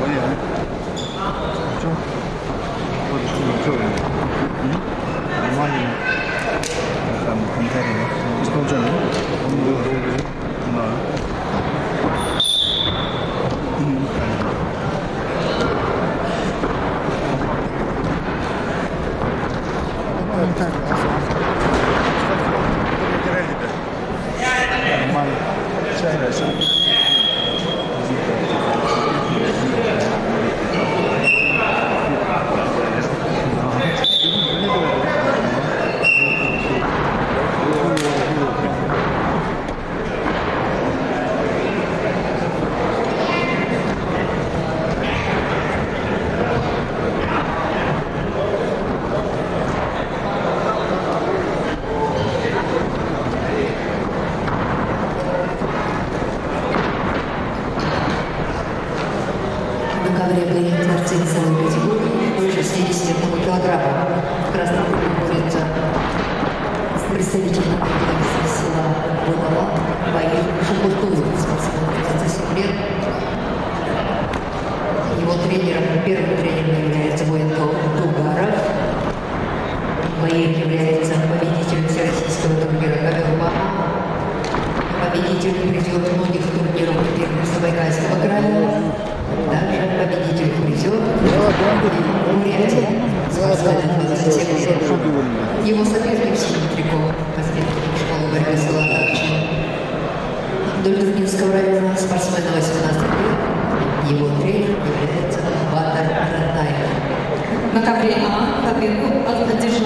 Понятно. Что? Вот что? Нормально. Там комментарии. Исполнение. Он был. Да. Нормально. Чай нравится. Творцы весовой категории больше 71 килограмма. В красном круге борется представитель села Волова Баир Шахуртуев, спортсмен 37 лет. Его тренером, первым тренером является Военко Тугаров. Баир является победителем всероссийского турнира КВ победитель призер многих турниров Забайкальского края. Также победитель призер Бурятии, спортсмен 27 лет. Его соперник Симметриков, воспитанник школы борьбы с Латакчи. Вдоль Турнинского района спортсмен 18 лет. Его тренер является Батар Ратаев. На ковре А победу одержал